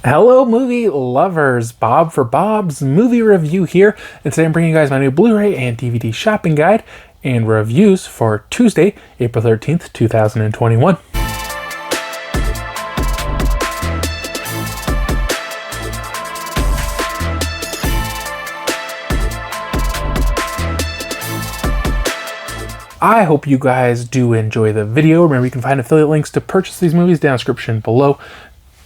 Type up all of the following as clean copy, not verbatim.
Hello movie lovers, Bob for Bob's Movie Review here, and today I'm bringing you guys my new Blu-ray and DVD shopping guide and reviews for Tuesday, April 13th, 2021. I hope you guys do enjoy the video. Remember, you can find affiliate links to purchase these movies down in the description below.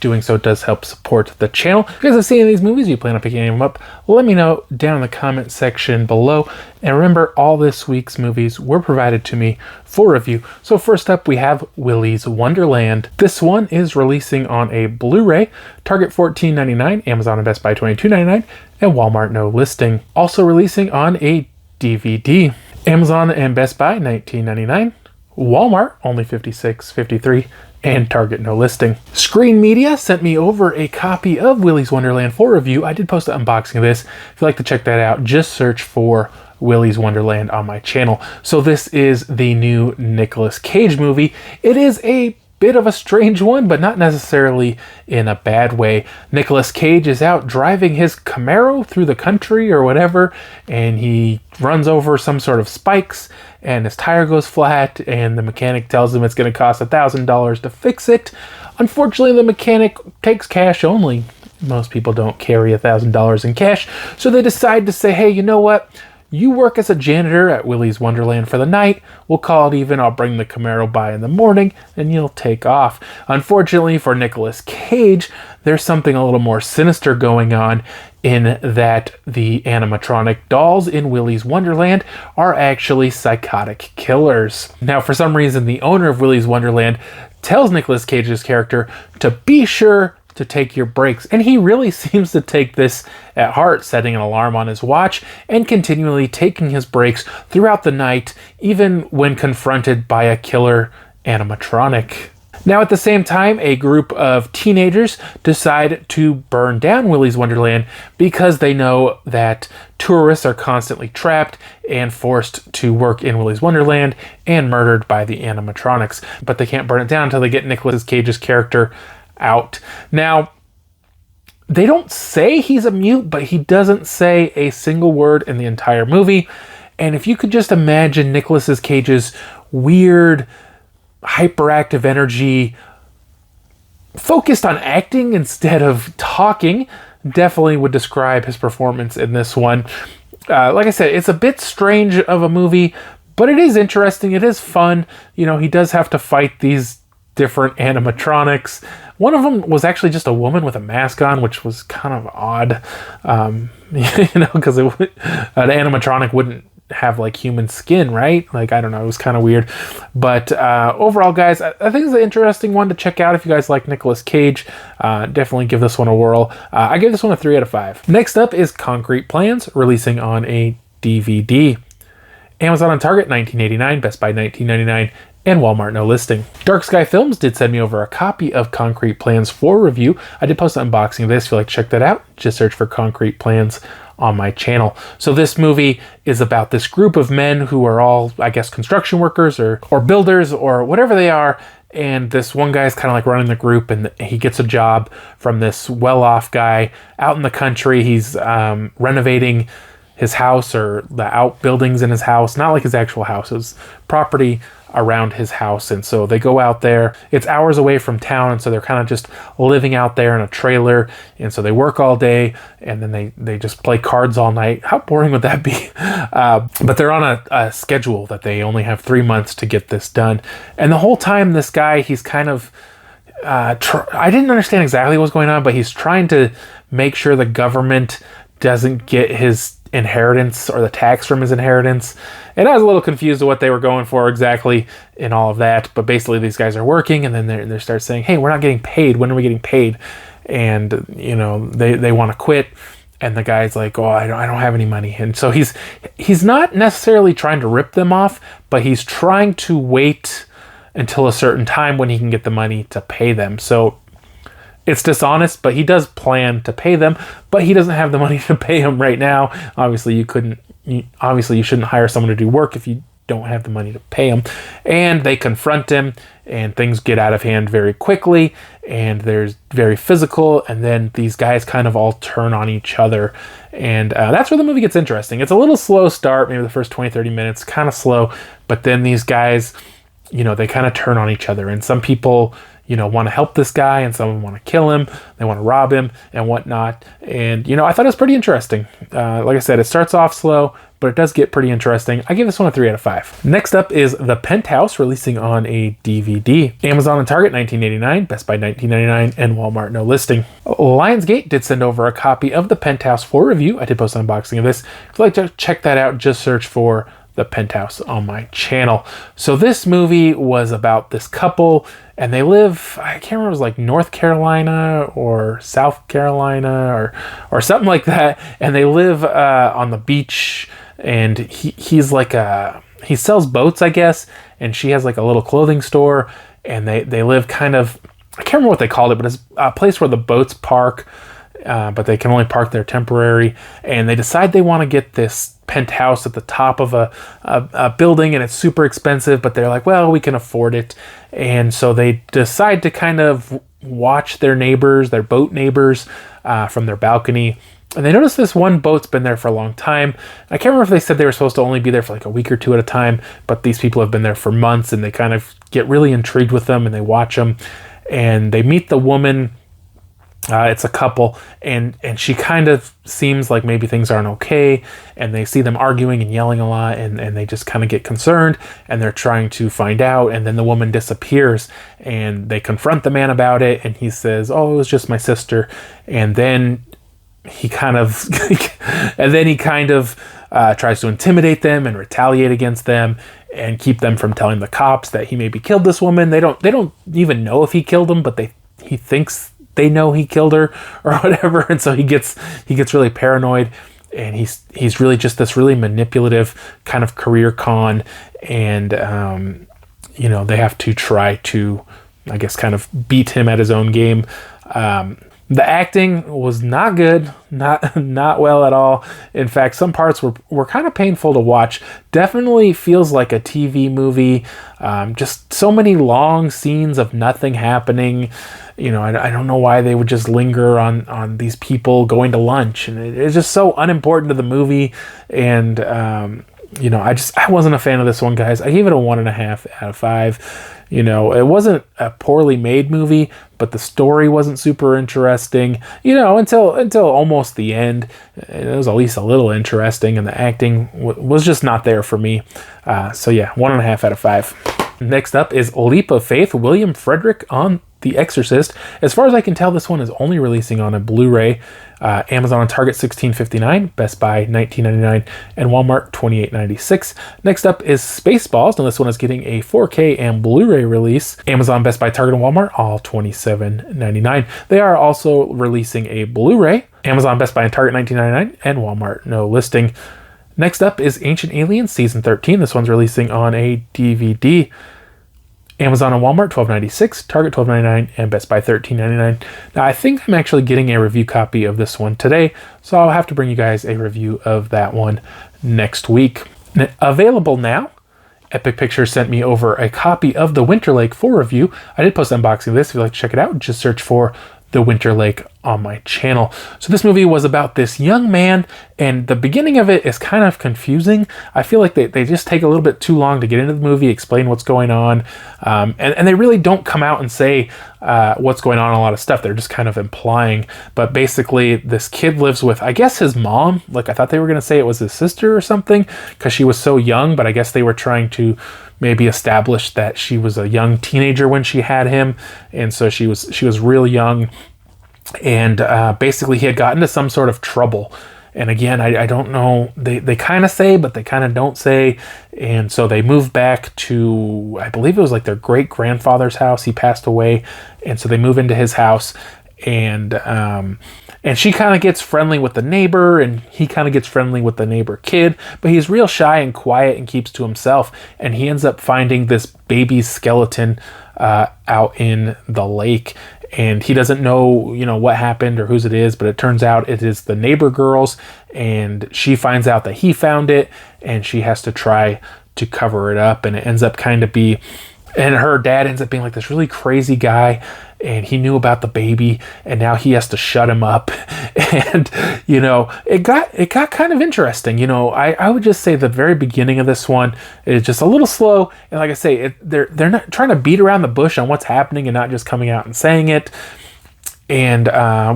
Doing so does help support the channel. If you guys have seen these movies, you plan on picking them up, let me know down in the comment section below. And remember, all this week's movies were provided to me for review. So first up, we have Willys Wonderland. This one is releasing on a Blu-ray, Target $14.99, Amazon and Best Buy $22.99, and Walmart no listing. Also releasing on a DVD, Amazon and Best Buy $19.99, Walmart only $56.53, and Target no listing. Screen Media sent me over a copy of Willys Wonderland for review. I did post an unboxing of this. If you'd like to check that out, just search for Willys Wonderland on my channel. So this is the new Nicolas Cage movie. It is a bit of a strange one, but not necessarily in a bad way. Nicolas Cage is out driving his Camaro through the country or whatever, and he runs over some sort of spikes, and his tire goes flat, and the mechanic tells him it's going to cost $1,000 to fix it. Unfortunately, the mechanic takes cash only. Most people don't carry $1,000 in cash, so they decide to say, hey, you know what? You work as a janitor at Willys Wonderland for the night. We'll call it even. I'll bring the Camaro by in the morning, and you'll take off. Unfortunately for Nicolas Cage, there's something a little more sinister going on in that the animatronic dolls in Willys Wonderland are actually psychotic killers. Now, for some reason, the owner of Willys Wonderland tells Nicolas Cage's character to be sure to take your breaks, and he really seems to take this at heart, setting an alarm on his watch and continually taking his breaks throughout the night, even when confronted by a killer animatronic. Now, at the same time, a group of teenagers decide to burn down Willys Wonderland because they know that tourists are constantly trapped and forced to work in Willys Wonderland and murdered by the animatronics. But they can't burn it down until they get Nicolas Cage's character out. Now, they don't say he's a mute, but he doesn't say a single word in the entire movie. And if you could just imagine Nicolas Cage's weird, hyperactive energy focused on acting instead of talking, definitely would describe his performance in this one. Like I said, it's a bit strange of a movie, but it is interesting. It is fun. You know, he does have to fight these different animatronics. One of them was actually just a woman with a mask on, which was kind of odd, because an animatronic wouldn't have like human skin, right? Like, I don't know, it was kind of weird. But overall, guys, I think it's an interesting one to check out if you guys like Nicolas Cage. Definitely give this one a whirl. I give this one a 3 out of 5. Next up is Concrete Plans, releasing on a DVD. Amazon and Target $19.89, Best Buy $19.99, and Walmart no listing. Dark Sky Films did send me over a copy of Concrete Plans for review. I did post an unboxing of this. If you'd like to check that out, just search for Concrete Plans on my channel. So this movie is about this group of men who are all, I guess, construction workers or builders or whatever they are. And this one guy's kind of like running the group, and he gets a job from this well-off guy out in the country. He's renovating his house, or the outbuildings in his house, not like his actual house, his property around his house. And so they go out there. It's hours away from town, and so they're kind of just living out there in a trailer. And so they work all day, and then they just play cards all night. How boring would that be? But they're on a schedule that they only have 3 months to get this done. And the whole time, this guy, he's kind of I didn't understand exactly what was going on, but he's trying to make sure the government doesn't get his inheritance or the tax from his inheritance. And I was a little confused of what they were going for exactly in all of that, but basically these guys are working, and then they start saying, hey, we're not getting paid. When are we getting paid? And they want to quit, and the guy's like, oh, I don't have any money. And so he's not necessarily trying to rip them off, but he's trying to wait until a certain time when he can get the money to pay them. So it's dishonest, but he does plan to pay them, but he doesn't have the money to pay them right now. Obviously, you shouldn't hire someone to do work if you don't have the money to pay him. And they confront him, and things get out of hand very quickly, and there's very physical, and then these guys kind of all turn on each other. And that's where the movie gets interesting. It's a little slow start, maybe the first 20-30 minutes, kind of slow, but then these guys, you know, they kind of turn on each other, and some people, you know, want to help this guy, and some of them want to kill him, they want to rob him and whatnot. And, you know, I thought it was pretty interesting. Like I said, it starts off slow, but it does get pretty interesting. I give this one a 3 out of 5. Next up is The Penthouse, releasing on a DVD. Amazon and Target, $19.89, Best Buy, $19.99, and Walmart, no listing. Lionsgate did send over a copy of The Penthouse for review. I did post an unboxing of this. If you'd like to check that out, just search for The Penthouse on my channel. So this movie was about this couple, and they live, I can't remember, it was like North Carolina or South Carolina or something like that, and they live on the beach, and he's like he sells boats, I guess, and she has like a little clothing store, and they live kind of, I can't remember what they called it, but it's a place where the boats park, but they can only park there temporary, and they decide they want to get this penthouse at the top of a building, and it's super expensive, but they're like, well, we can afford it. And so they decide to kind of watch their neighbors, their boat neighbors, from their balcony. And they notice this one boat's been there for a long time. I can't remember if they said they were supposed to only be there for like a week or two at a time, but these people have been there for months, and they kind of get really intrigued with them, and they watch them, and they meet the woman. It's a couple, and she kind of seems like maybe things aren't okay, and they see them arguing and yelling a lot, and they just kind of get concerned, and they're trying to find out, and then the woman disappears, and they confront the man about it, and he says, oh, it was just my sister. And then he kind of tries to intimidate them and retaliate against them and keep them from telling the cops that he maybe killed this woman. They don't even know if he killed them, but he thinks they know he killed her or whatever, and so he gets really paranoid, and he's really just this really manipulative kind of career con, and you know, they have to try to, I guess, kind of beat him at his own game. The acting was not good, not well at all. In fact, some parts were kind of painful to watch. Definitely feels like a TV movie. Just so many long scenes of nothing happening. You know, I don't know why they would just linger on these people going to lunch, and it's just so unimportant to the movie. And you know, I wasn't a fan of this one, guys. I gave it a 1.5 out of 5. You know, it wasn't a poorly made movie, but the story wasn't super interesting, you know, until almost the end. It was at least a little interesting, and the acting was just not there for me. So yeah, 1.5 out of 5. Next up is Leap of Faith, William Frederick on The Exorcist. As far as I can tell, this one is only releasing on a Blu-ray. Amazon and Target, $16.59, Best Buy, $19.99, and Walmart, $28.96. Next up is Spaceballs. Now this one is getting a 4K and Blu-ray release. Amazon, Best Buy, Target, and Walmart, all $27.99. They are also releasing a Blu-ray. Amazon, Best Buy, and Target, $19.99, and Walmart, no listing. Next up is Ancient Aliens Season 13. This one's releasing on a DVD. Amazon and Walmart, $12.96, Target, $12.99, and Best Buy, $13.99. Now, I think I'm actually getting a review copy of this one today, so I'll have to bring you guys a review of that one next week. Available now, Epic Pictures sent me over a copy of The Winter Lake for review. I did post an unboxing of this. If you'd like to check it out, just search for The Winter Lake on my channel. So this movie was about this young man, and the beginning of it is kind of confusing. I feel like they just take a little bit too long to get into the movie, explain what's going on, and they really don't come out and say what's going on, a lot of stuff. They're just kind of implying. But basically, this kid lives with, I guess, his mom. Like, I thought they were going to say it was his sister or something, because she was so young, but I guess they were trying to maybe establish that she was a young teenager when she had him, and so she was real young. And basically he had gotten into some sort of trouble, and again, I don't know, they kind of say, but they kind of don't say. And so they moved back to, I believe it was like their great grandfather's house. He passed away, and so they move into his house, and she kind of gets friendly with the neighbor, and he kind of gets friendly with the neighbor kid, but he's real shy and quiet and keeps to himself. And he ends up finding this baby's skeleton out in the lake, and he doesn't know, you know, what happened or whose it is, but it turns out it is the neighbor girl's, and she finds out that he found it, and she has to try to cover it up, and it ends up kind of and her dad ends up being like this really crazy guy, and he knew about the baby, and now he has to shut him up. And it got kind of interesting. I would just say the very beginning of this one is just a little slow, and like I say, they're not trying to beat around the bush on what's happening and not just coming out and saying it. And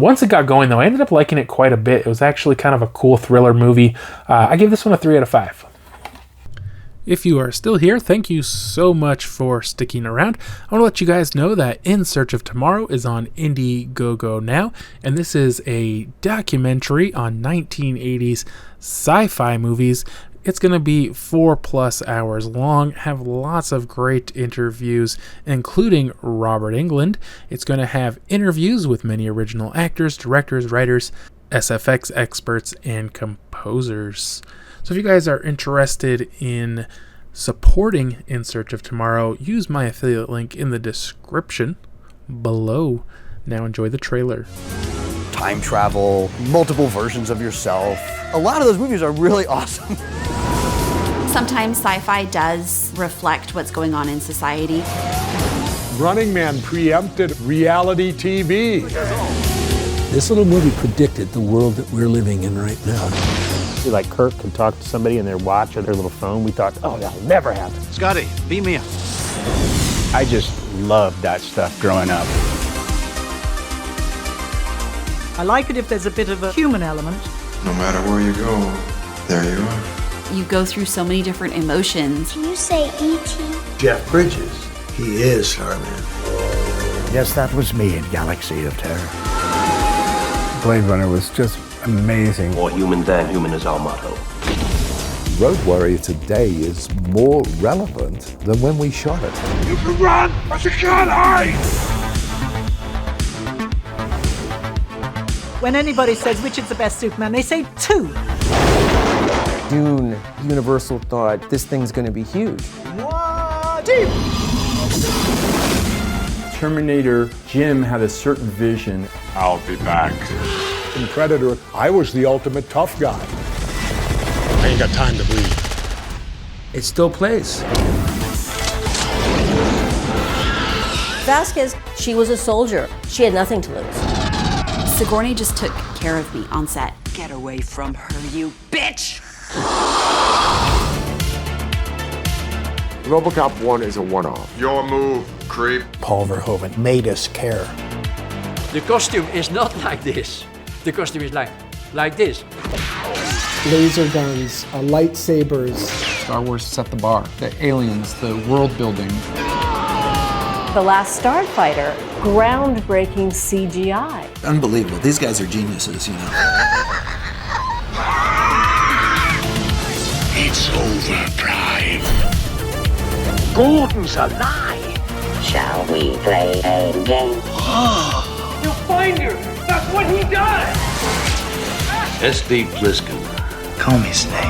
once it got going, though, I ended up liking it quite a bit. It was actually kind of a cool thriller movie. I gave this one a 3 out of 5. If you are still here, thank you so much for sticking around. I want to let you guys know that In Search of Tomorrow is on Indiegogo now, and this is a documentary on 1980s sci-fi movies. It's going to be 4+ hours long, have lots of great interviews, including Robert Englund. It's going to have interviews with many original actors, directors, writers, SFX experts, and composers. So if you guys are interested in supporting In Search of Tomorrow, use my affiliate link in the description below. Now enjoy the trailer. Time travel, multiple versions of yourself. A lot of those movies are really awesome. Sometimes sci-fi does reflect what's going on in society. Running Man preempted reality TV. This little movie predicted the world that we're living in right now. Like Kirk could talk to somebody in their watch or their little phone. We thought, oh, that'll never happen. Scotty, beam me up. I just loved that stuff growing up. I like it if there's a bit of a human element. No matter where you go, there you are. You go through so many different emotions. Can you say E.T.? Jeff Bridges. He is Starman. Yes, that was me in Galaxy of Terror. Blade Runner was just amazing. More human than human is our motto. Road Warrior today is more relevant than when we shot it. You can run, but you can't hide! When anybody says which is the best Superman, they say 2. Dune, Universal thought this thing's gonna be huge. What? Terminator, Jim had a certain vision. I'll be back. In Predator, I was the ultimate tough guy. I ain't got time to bleed. It still plays. Vasquez, she was a soldier. She had nothing to lose. Sigourney just took care of me on set. Get away from her, you bitch! RoboCop 1 is a one-off. Your move, creep. Paul Verhoeven made us care. The costume is not like this. The costume is like this. Laser guns, lightsabers. Star Wars set the bar. The aliens, the world building. The Last Starfighter, groundbreaking CGI. Unbelievable. These guys are geniuses, It's overdrive. Gordon's alive. Shall we play a game? You'll find her. That's what he does. S.D. Pliskin. Call me Snake.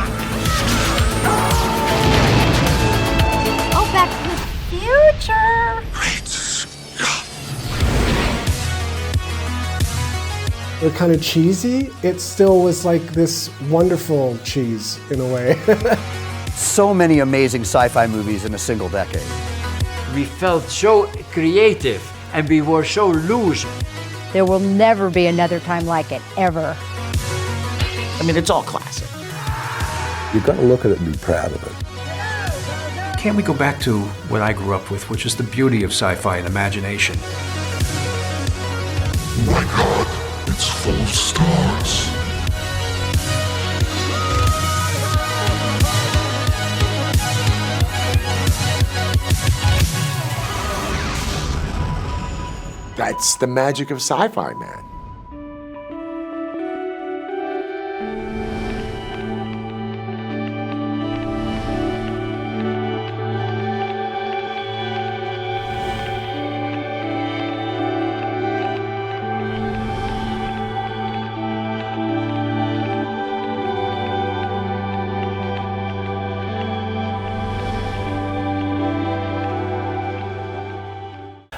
Oh, Back to the Future. Great Scott. They're kind of cheesy. It still was like this wonderful cheese in a way. So many amazing sci-fi movies in a single decade. We felt so creative and we were so loose. There will never be another time like it, ever. I mean, it's all classic. You've got to look at it and be proud of it. Can't we go back to what I grew up with, which is the beauty of sci-fi and imagination? Oh my God, it's full of stars. That's the magic of sci-fi, man.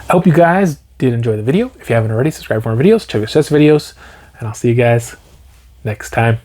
I hope you guys did enjoy the video. If you haven't already, subscribe for more videos, check out videos, and I'll see you guys next time.